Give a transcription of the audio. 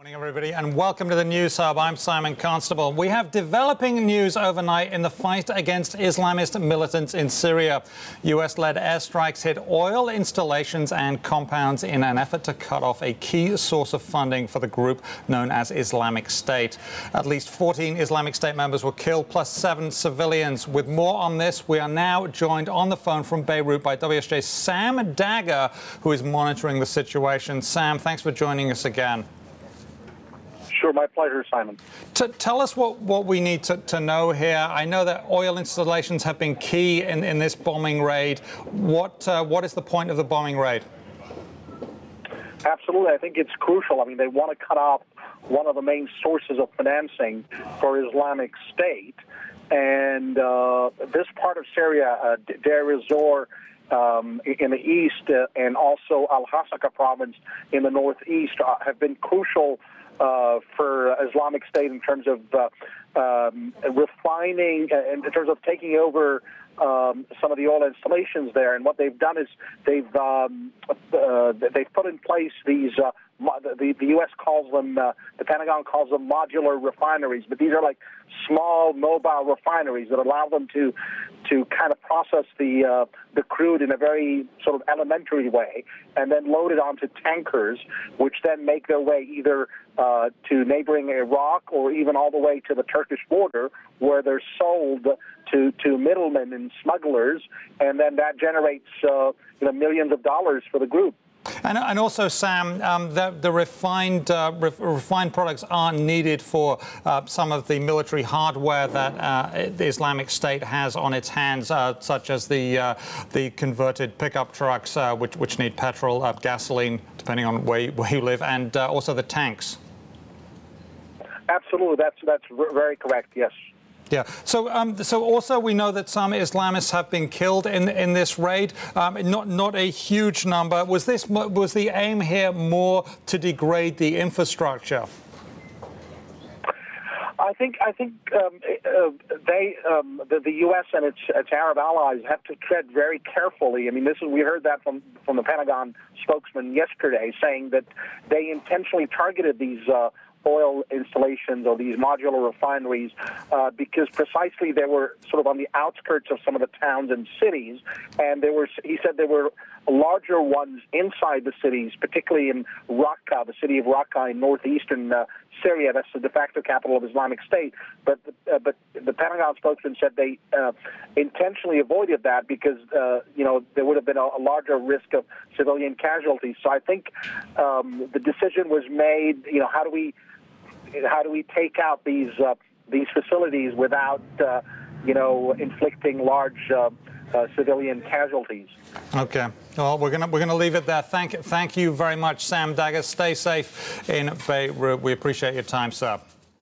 Morning, everybody, and welcome to the News Hub. I'm Simon Constable. We have developing news overnight in the fight against Islamist militants in Syria. US-led airstrikes hit oil installations and compounds in an effort to cut off a key source of funding for the group known as Islamic State. At least 14 Islamic State members were killed, plus 7 civilians. With more on this, we are now joined on the phone from Beirut by WSJ's Sam Dagher, who is monitoring the situation. Sam, thanks for joining us again. Sure, my pleasure, Simon. Tell us what we need to know here. I know that oil installations have been key in this bombing raid. What is the point of the bombing raid? Absolutely. I think it's crucial. I mean, they want to cut off one of the main sources of financing for Islamic State. And this part of Syria, Dagher in the east and also Al-Hasaka province in the northeast have been crucial for Islamic State in terms of refining, in terms of taking over some of the oil installations there. And what they've done is they've put in place these. The U.S. calls them, the Pentagon calls them modular refineries, but these are like small mobile refineries that allow them to kind of process the crude in a very sort of elementary way, and then load it onto tankers, which then make their way either to neighboring Iraq or even all the way to the Turkish border, where they're sold to middlemen and smugglers, and then that generates millions of dollars for the group. And also, Sam, the refined products are needed for some of the military hardware that the Islamic State has on its hands, such as the converted pickup trucks, which need petrol, gasoline, depending on where you live, and also the tanks. Absolutely, that's very correct. Yes. Yeah. So also we know that some Islamists have been killed in this raid. Not a huge number. Was the aim here more to degrade the infrastructure? I think the U.S. and its Arab allies have to tread very carefully. I mean, we heard that from the Pentagon spokesman yesterday, saying that they intentionally targeted these oil installations or these modular refineries because precisely they were sort of on the outskirts of some of the towns and cities, and he said there were larger ones inside the cities, particularly in Raqqa, the city of Raqqa in northeastern Syria. That's the de facto capital of Islamic State. But the Pentagon spokesman said they intentionally avoided that because there would have been a larger risk of civilian casualties. So I think the decision was made. How do we take out these facilities without inflicting large civilian casualties? Okay. Well, we're gonna leave it there. Thank you very much, Sam Dagher. Stay safe in Beirut. We appreciate your time, sir.